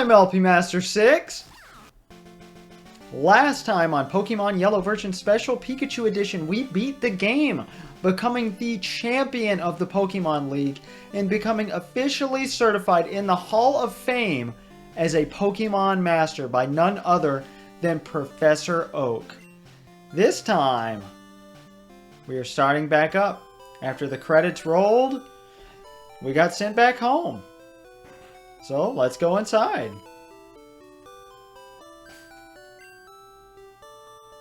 I'm LP Master 6. Last time on Pokemon Yellow Version Special Pikachu Edition, we beat the game, becoming the champion of the Pokemon League and becoming officially certified in the Hall of Fame as a Pokemon Master by none other than Professor Oak. This time, we are starting back up. After the credits rolled, we got sent back home. So, let's go inside.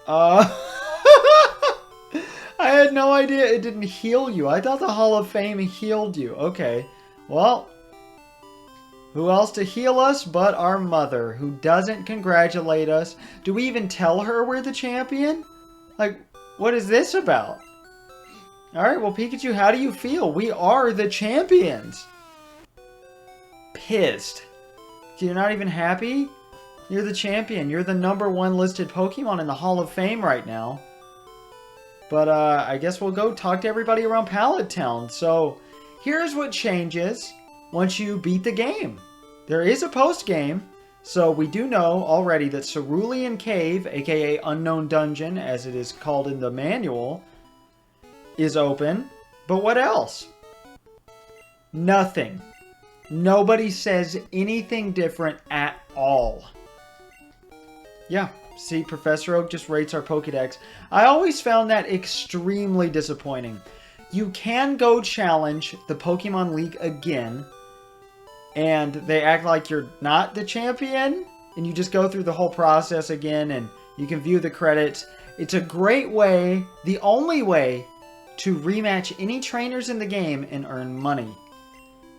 I had no idea it didn't heal you. I thought the Hall of Fame healed you. Okay. Well, who else to heal us but our mother, who doesn't congratulate us? Do we even tell her we're the champion? Like, what is this about? Alright, well, Pikachu, how do you feel? We are the champions. Pissed. You're not even happy? You're the champion. You're the #1 listed Pokemon in the Hall of Fame right now. But, I guess we'll go talk to everybody around Pallet Town. So, here's what changes once you beat the game. There is a post-game. So, we do know already that Cerulean Cave, a.k.a. Unknown Dungeon, as it is called in the manual, is open. But what else? Nothing. Nobody says anything different at all. Yeah, see, Professor Oak just rates our Pokédex. I always found that extremely disappointing. You can go challenge the Pokemon League again, and they act like you're not the champion, and you just go through the whole process again, and you can view the credits. It's a great way, the only way, to rematch any trainers in the game and earn money.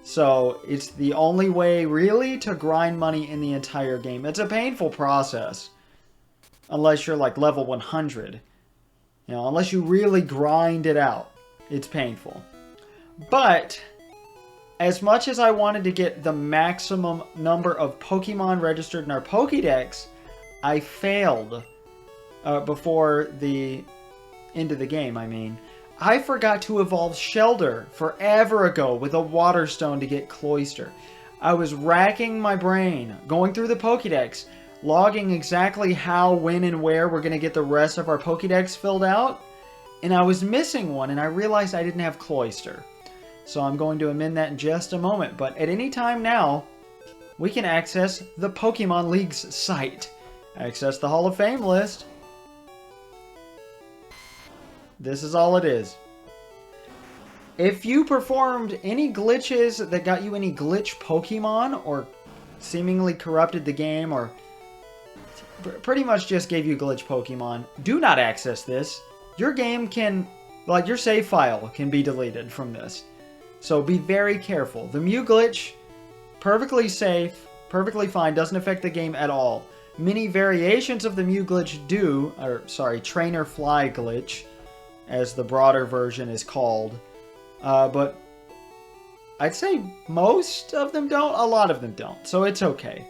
So, it's the only way, really, to grind money in the entire game. It's a painful process. Unless you're, like, level 100. You know, unless you really grind it out. It's painful. But, as much as I wanted to get the maximum number of Pokemon registered in our Pokédex, I failed before the end of the game, I mean. I forgot to evolve Shelter forever ago with a Water Stone to get Cloyster. I was racking my brain, going through the Pokédex, logging exactly how, when, and where we're going to get the rest of our Pokédex filled out, and I was missing one, and I realized I didn't have Cloyster. So I'm going to amend that in just a moment, but at any time now, we can access the Pokemon League's site. Access the Hall of Fame list. This is all it is. If you performed any glitches that got you any glitch Pokemon, or seemingly corrupted the game, or pretty much just gave you glitch Pokemon, do not access this. Your game can, like, your save file can be deleted from this. So be very careful. The Mew glitch, perfectly safe, perfectly fine, doesn't affect the game at all. Many variations of the Mew glitch do, or sorry, Trainer Fly glitch, as the broader version is called. But I'd say most of them don't, a lot of them don't, so it's okay.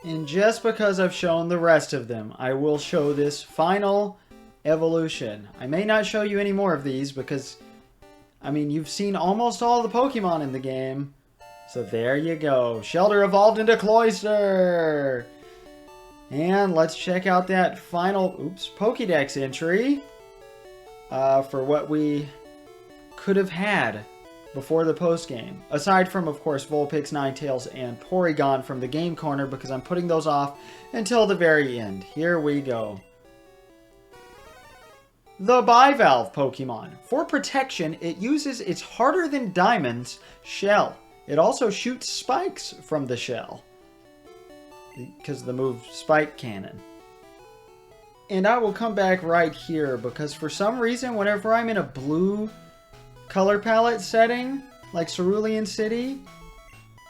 And just because I've shown the rest of them, I will show this final evolution. I may not show you any more of these because, I mean, you've seen almost all the Pokemon in the game. So there you go. Shelter evolved into Cloyster! And let's check out that final, Pokédex entry. For what we could have had before the post-game. Aside from, of course, Vulpix, Ninetales, and Porygon from the Game Corner, because I'm putting those off until the very end. Here we go. The Bivalve Pokemon. For protection, it uses its harder than diamonds shell. It also shoots spikes from the shell, because of the move Spike Cannon. And I will come back right here, because for some reason, whenever I'm in a blue color palette setting, like Cerulean City,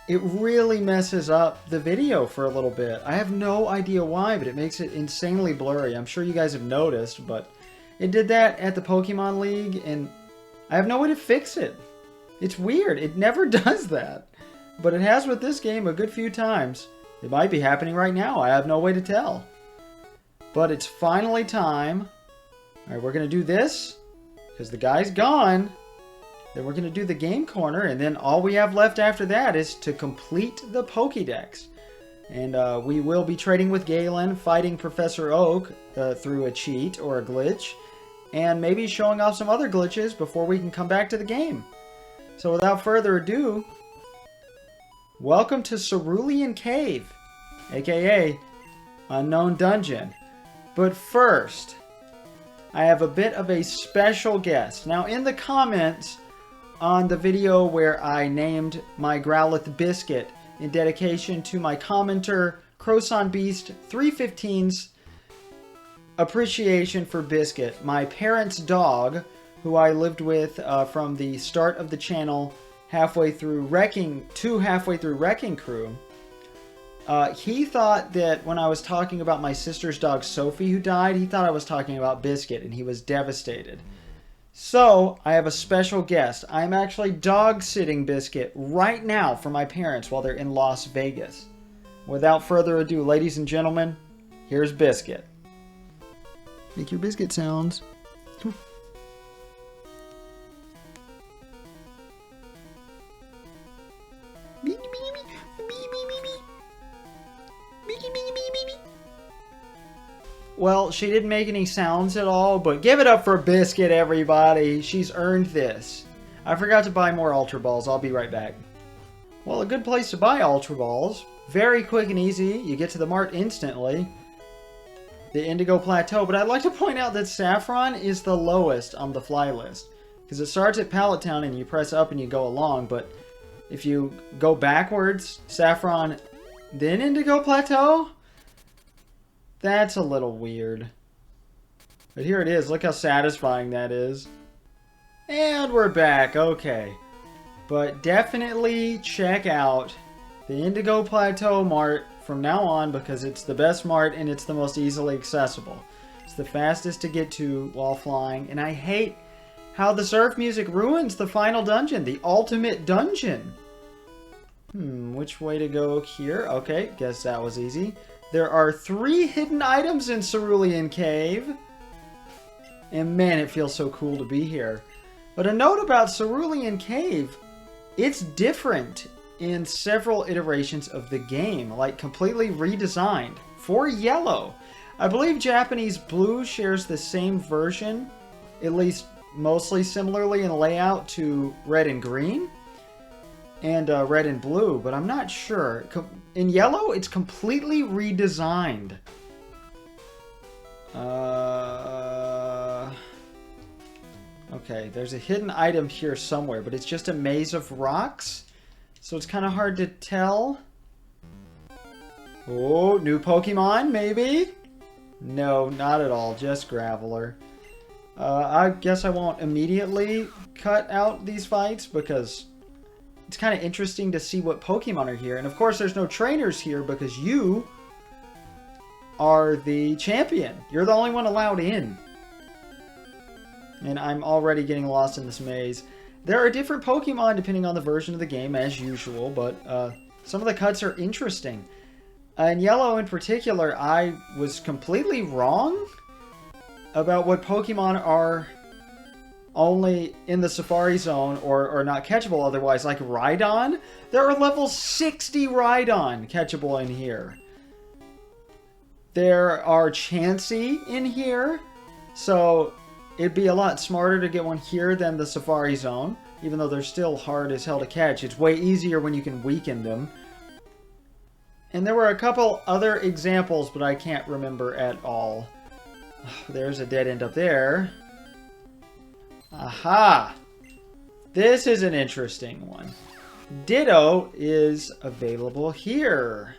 it really messes up the video for a little bit. I have no idea why, but it makes it insanely blurry. I'm sure you guys have noticed, but it did that at the Pokemon League, and I have no way to fix it. It's weird. It never does that. But it has with this game a good few times. It might be happening right now. I have no way to tell. But it's finally time. Alright, we're going to do this, because the guy's gone. Then we're going to do the Game Corner, and then all we have left after that is to complete the Pokédex. And we will be trading with Galen, fighting Professor Oak through a cheat or a glitch, and maybe showing off some other glitches before we can come back to the game. So without further ado, welcome to Cerulean Cave, a.k.a. Unknown Dungeon. But first, I have a bit of a special guest. Now, in the comments on the video where I named my Growlithe Biscuit in dedication to my commenter, Croson Beast 315's appreciation for Biscuit, my parents' dog, who I lived with from the start of the channel halfway through Wrecking Crew. He thought that when I was talking about my sister's dog Sophie who died, he thought I was talking about Biscuit, and he was devastated. So, I have a special guest. I'm actually dog-sitting Biscuit right now for my parents while they're in Las Vegas. Without further ado, ladies and gentlemen, here's Biscuit. Make your biscuit sounds. Well, she didn't make any sounds at all, but give it up for Biscuit, everybody. She's earned this. I forgot to buy more Ultra Balls. I'll be right back. Well, a good place to buy Ultra Balls. Very quick and easy. You get to the mart instantly. The Indigo Plateau. But I'd like to point out that Saffron is the lowest on the fly list. Because it starts at Pallet Town and you press up and you go along. But if you go backwards, Saffron, then Indigo Plateau... That's a little weird. But here it is. Look how satisfying that is. And we're back. Okay. But definitely check out the Indigo Plateau Mart from now on because it's the best mart and it's the most easily accessible. It's the fastest to get to while flying. And I hate how the surf music ruins the final dungeon. The ultimate dungeon. Which way to go here? Okay, guess that was easy. There are 3 hidden items in Cerulean Cave. And man, it feels so cool to be here. But a note about Cerulean Cave, it's different in several iterations of the game, like completely redesigned for yellow. I believe Japanese Blue shares the same version, at least mostly similarly in layout to Red and Green. And Red and Blue, but I'm not sure. In Yellow, it's completely redesigned. Okay, there's a hidden item here somewhere, but it's just a maze of rocks, so it's kind of hard to tell. Oh, new Pokemon, maybe? No, not at all, just Graveler. I guess I won't immediately cut out these fights, because... it's kind of interesting to see what Pokemon are here. And of course, there's no trainers here because you are the champion. You're the only one allowed in. And I'm already getting lost in this maze. There are different Pokemon depending on the version of the game, as usual. But some of the cuts are interesting. In Yellow in particular, I was completely wrong about what Pokemon are... only in the Safari Zone or not catchable otherwise, like Rhydon. There are level 60 Rhydon catchable in here. There are Chansey in here, so it'd be a lot smarter to get one here than the Safari Zone, even though they're still hard as hell to catch. It's way easier when you can weaken them. And there were a couple other examples, but I can't remember at all. There's a dead end up there. Aha! This is an interesting one. Ditto is available here.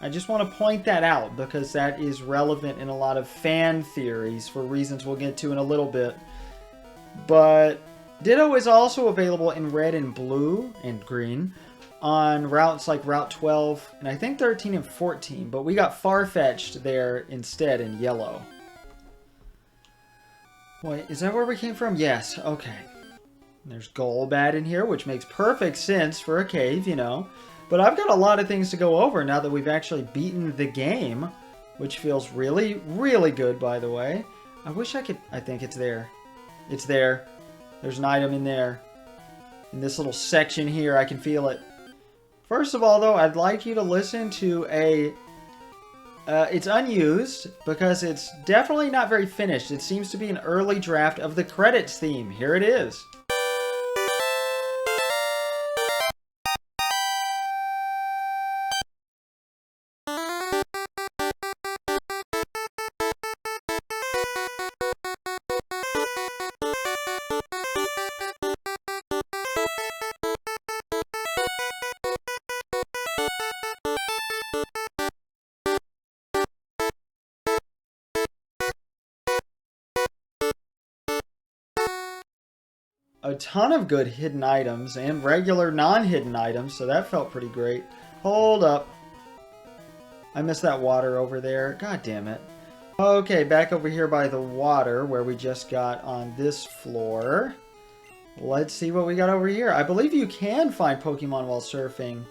I just want to point that out because that is relevant in a lot of fan theories for reasons we'll get to in a little bit. But Ditto is also available in Red and Blue and Green on routes like Route 12 and I think 13 and 14, but we got Farfetch'd there instead in Yellow. Wait, is that where we came from? Yes, okay. There's Golbat in here, which makes perfect sense for a cave, you know. But I've got a lot of things to go over now that we've actually beaten the game, which feels really, really good, by the way. I wish I could... I think it's there. It's there. There's an item in there. In this little section here, I can feel it. First of all, though, I'd like you to listen to a... it's unused because it's definitely not very finished. It seems to be an early draft of the credits theme. Here it is. A ton of good hidden items and regular non-hidden items, so that felt pretty great. Hold up. I missed that water over there. God damn it. Okay, back over here by the water where we just got on this floor. Let's see what we got over here. I believe you can find Pokemon while surfing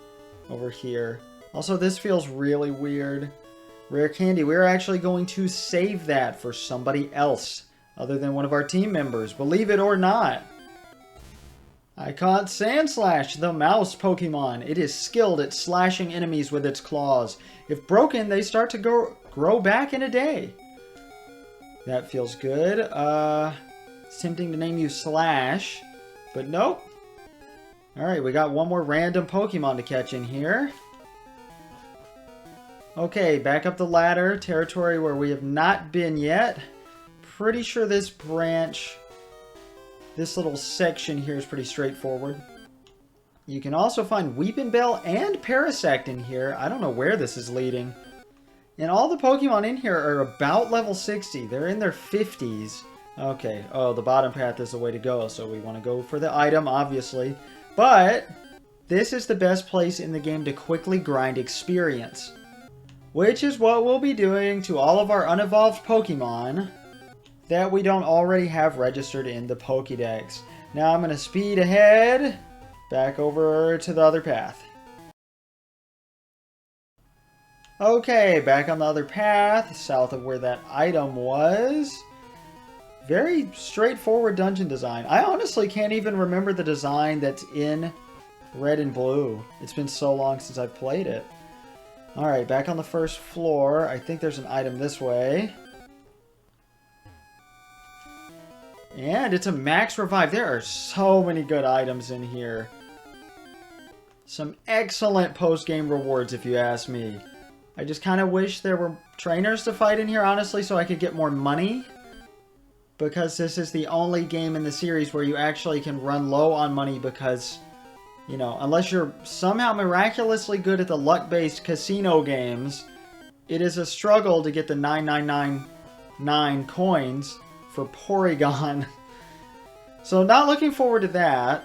over here. Also, this feels really weird. Rare candy. We're actually going to save that for somebody else other than one of our team members. Believe it or not. I caught Sandslash, the mouse Pokemon. It is skilled at slashing enemies with its claws. If broken, they start to grow back in a day. That feels good. It's tempting to name you Slash, but nope. Alright, we got one more random Pokemon to catch in here. Okay, back up the ladder. Territory where we have not been yet. Pretty sure this branch... This little section here is pretty straightforward. You can also find Weepinbell and Parasect in here. I don't know where this is leading. And all the Pokemon in here are about level 60. They're in their 50s. Okay. Oh, the bottom path is the way to go. So we want to go for the item, obviously. But this is the best place in the game to quickly grind experience. Which is what we'll be doing to all of our unevolved Pokemon that we don't already have registered in the Pokédex. Now I'm going to speed ahead back over to the other path. Okay, back on the other path, south of where that item was. Very straightforward dungeon design. I honestly can't even remember the design that's in Red and Blue. It's been so long since I've played it. Alright, back on the first floor. I think there's an item this way. And it's a max revive. There are so many good items in here. Some excellent post-game rewards, if you ask me. I just kind of wish there were trainers to fight in here, honestly, so I could get more money. Because this is the only game in the series where you actually can run low on money because, you know, unless you're somehow miraculously good at the luck-based casino games, it is a struggle to get the 9999 coins for Porygon. So not looking forward to that.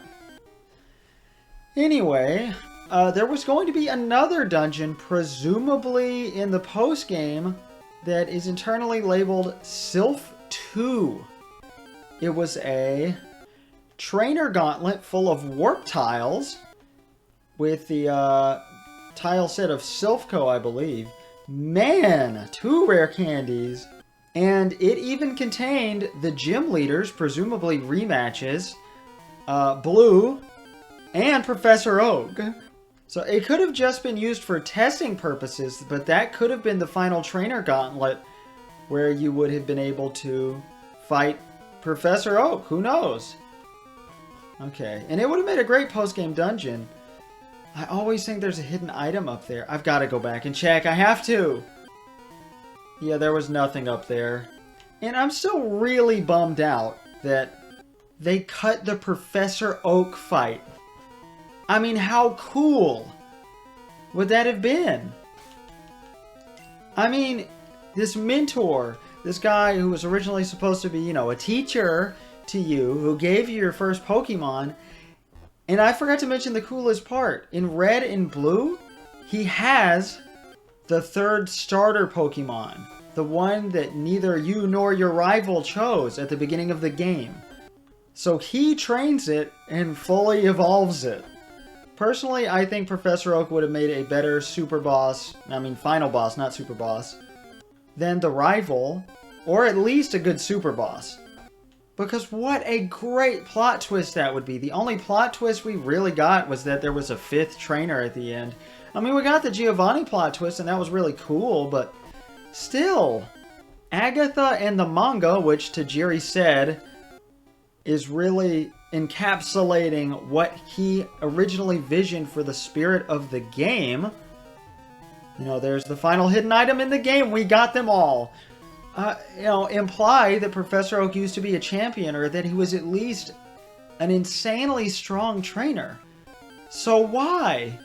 Anyway, there was going to be another dungeon, presumably in the post-game, that is internally labeled Sylph 2. It was a trainer gauntlet full of warp tiles with the tile set of Silphco, I believe. Man, 2 rare candies. And it even contained the gym leaders, presumably rematches, Blue, and Professor Oak. So it could have just been used for testing purposes, but that could have been the final trainer gauntlet where you would have been able to fight Professor Oak. Who knows? Okay, and it would have made a great post-game dungeon. I always think there's a hidden item up there. I've got to go back and check. I have to! Yeah, there was nothing up there. And I'm still really bummed out that they cut the Professor Oak fight. I mean, how cool would that have been? I mean, this mentor, this guy who was originally supposed to be, you know, a teacher to you, who gave you your first Pokemon. And I forgot to mention the coolest part. In Red and Blue, he has the 3rd starter Pokemon. The one that neither you nor your rival chose at the beginning of the game. So he trains it and fully evolves it. Personally, I think Professor Oak would have made a better super boss, I mean final boss, not super boss, than the rival, or at least a good super boss. Because what a great plot twist that would be. The only plot twist we really got was that there was a 5th trainer at the end. I mean, we got the Giovanni plot twist, and that was really cool, but still, Agatha and the manga, which Tajiri said is really encapsulating what he originally visioned for the spirit of the game. You know, there's the final hidden item in the game. We got them all. You know, imply that Professor Oak used to be a champion, or that he was at least an insanely strong trainer. So why?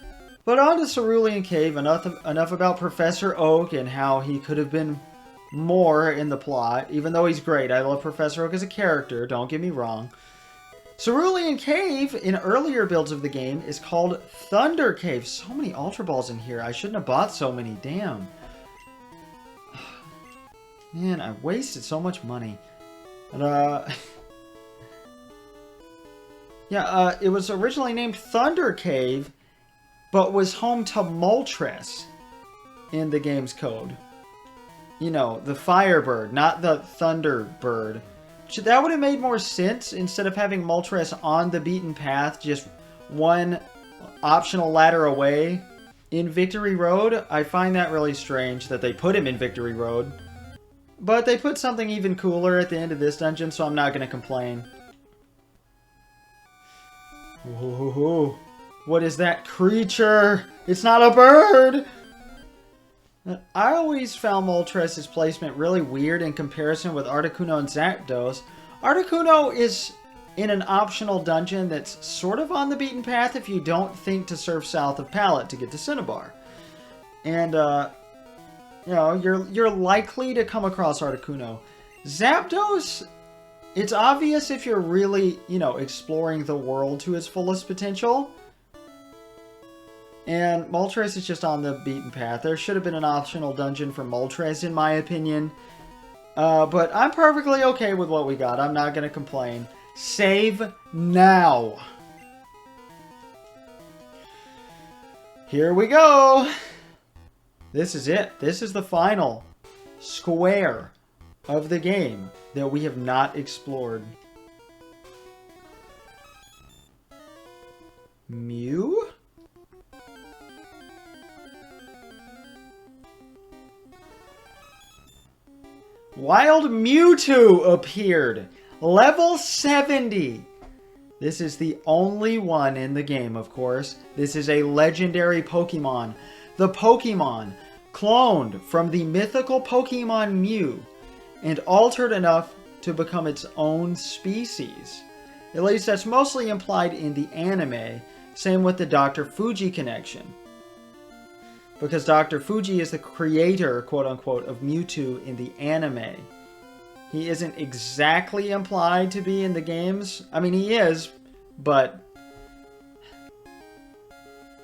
But on to Cerulean Cave. Enough about Professor Oak and how he could have been more in the plot, even though he's great. I love Professor Oak as a character, don't get me wrong. Cerulean Cave, in earlier builds of the game, is called Thunder Cave. So many Ultra Balls in here. I shouldn't have bought so many, damn. Man, I wasted so much money. But, yeah, it was originally named Thunder Cave, but was home to Moltres in the game's code. You know, the Firebird, not the Thunderbird. That would have made more sense instead of having Moltres on the beaten path, just one optional ladder away in Victory Road. I find that really strange that they put him in Victory Road. But they put something even cooler at the end of this dungeon, so I'm not going to complain. Whoa. What is that creature? It's not a bird! I always found Moltres' placement really weird in comparison with Articuno and Zapdos. Articuno is in an optional dungeon that's sort of on the beaten path if you don't think to surf south of Pallet to get to Cinnabar. And, you know, you're likely to come across Articuno. Zapdos, it's obvious if you're really, you know, exploring the world to its fullest potential. And Moltres is just on the beaten path. There should have been an optional dungeon for Moltres, in my opinion. But I'm perfectly okay with what we got. I'm not going to complain. Save now. Here we go. This is it. This is the final square of the game that we have not explored. Mew? Wild Mewtwo appeared. Level 70. This is the only one in the game, of course. This is a legendary Pokemon. The Pokemon cloned from the mythical Pokemon Mew and altered enough to become its own species. At least that's mostly implied in the anime. Same with the Dr. Fuji connection. Because Dr. Fuji is the creator, quote-unquote, of Mewtwo in the anime. He isn't exactly implied to be in the games. I mean, he is, but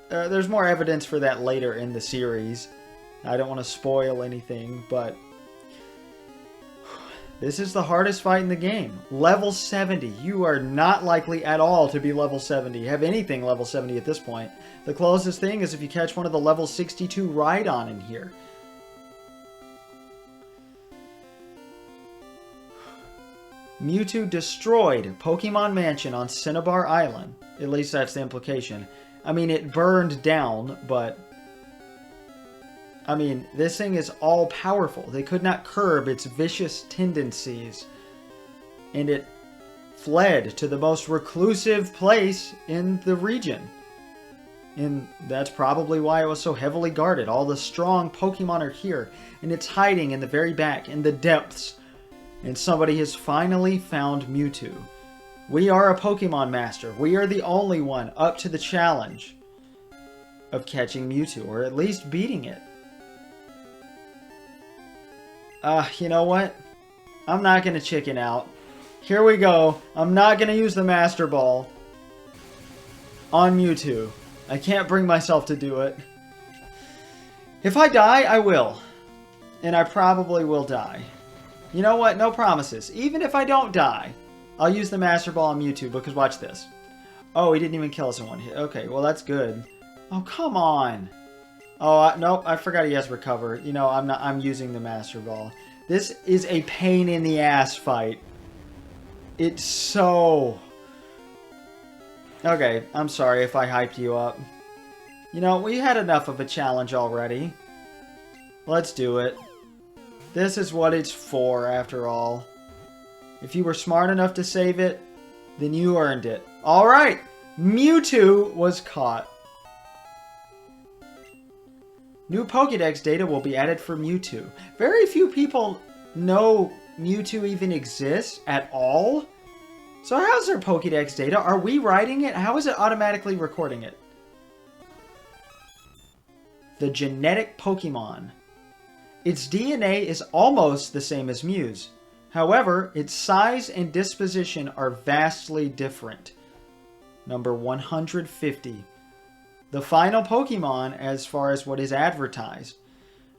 there's more evidence for that later in the series. I don't want to spoil anything, but this is the hardest fight in the game. Level 70. You are not likely at all to be level 70. Have anything level 70 at this point. The closest thing is if you catch one of the level 62 Rhydon in here. Mewtwo destroyed Pokemon Mansion on Cinnabar Island. At least that's the implication. I mean, it burned down, but I mean, this thing is all-powerful. They could not curb its vicious tendencies. And it fled to the most reclusive place in the region. And that's probably why it was so heavily guarded. All the strong Pokemon are here. And it's hiding in the very back, in the depths. And somebody has finally found Mewtwo. We are a Pokemon Master. We are the only one up to the challenge of catching Mewtwo, or at least beating it. You know what? I'm not going to chicken out. Here we go. I'm not going to use the Master Ball on Mewtwo. I can't bring myself to do it. If I die, I will. And I probably will die. You know what? No promises. Even if I don't die, I'll use the Master Ball on Mewtwo, because watch this. Oh, he didn't even kill us in one hit. Okay, well that's good. Oh, come on. Oh, nope, I forgot he has Recover. You know, I'm using the Master Ball. This is a pain in the ass fight. It's so... Okay, I'm sorry if I hyped you up. You know, we had enough of a challenge already. Let's do it. This is what it's for, after all. If you were smart enough to save it, then you earned it. Alright! Mewtwo was caught. New Pokédex data will be added for Mewtwo. Very few people know Mewtwo even exists at all. So how's their Pokédex data? Are we writing it? How is it automatically recording it? The genetic Pokemon. Its DNA is almost the same as Mew's. However, its size and disposition are vastly different. Number 150. The final Pokemon as far as what is advertised,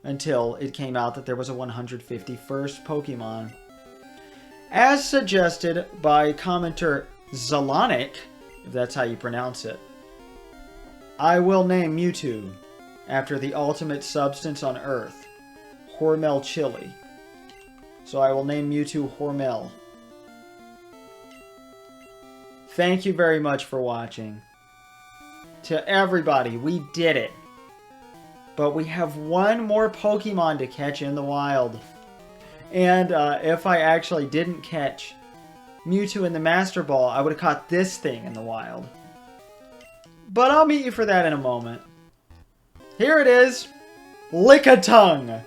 until it came out that there was a 151st Pokemon. As suggested by commenter Zalonic, if that's how you pronounce it, I will name Mewtwo after the ultimate substance on Earth, Hormel Chili. So I will name Mewtwo Hormel. Thank you very much for watching. To everybody, we did it. But we have one more Pokemon to catch in the wild. And if I actually didn't catch Mewtwo in the Master Ball, I would have caught this thing in the wild. But I'll meet you for that in a moment. Here it is. Lickitung.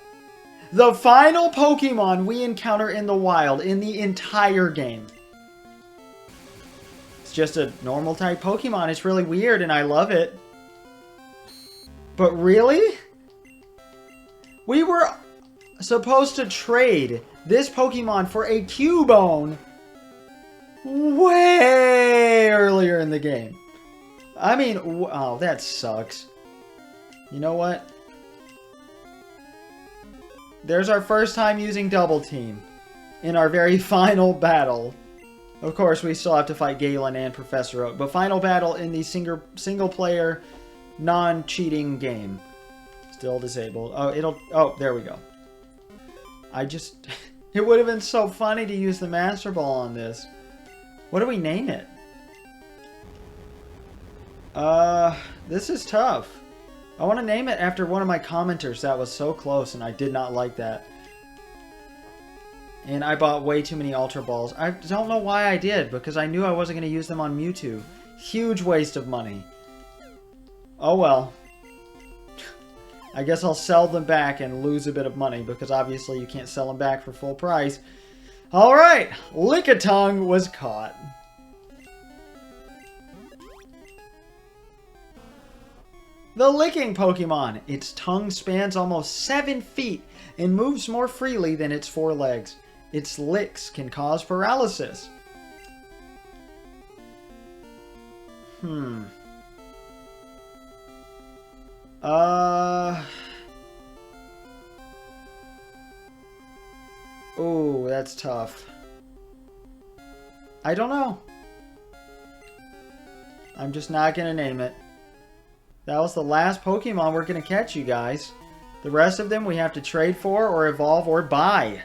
The final Pokemon we encounter in the wild in the entire game. It's just a normal type Pokemon. It's really weird and I love it. But really? We were supposed to trade this Pokemon for a Cubone way earlier in the game. I mean, oh, that sucks. You know what? There's our first time using Double Team in our very final battle. Of course, we still have to fight Galen and Professor Oak, but final battle in the single-player, non-cheating game. Still disabled. Oh, there we go. It would have been so funny to use the Master Ball on this. What do we name it? This is tough. I want to name it after one of my commenters that was so close, and I did not like that. And I bought way too many Ultra Balls. I don't know why I did, because I knew I wasn't going to use them on Mewtwo. Huge waste of money. Oh well. I guess I'll sell them back and lose a bit of money, because obviously you can't sell them back for full price. Alright, Lickitung was caught. The licking Pokemon. Its tongue spans almost 7 feet and moves more freely than its 4 legs. Its licks can cause paralysis. Oh, that's tough. I don't know. I'm just not gonna name it. That was the last Pokemon we're gonna catch, you guys. The rest of them we have to trade for, or evolve, or buy.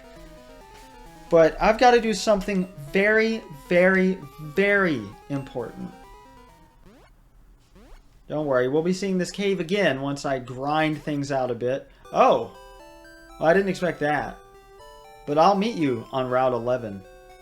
But I've got to do something very, very, very important. Don't worry, we'll be seeing this cave again once I grind things out a bit. Oh! Well, I didn't expect that. But I'll meet you on Route 11.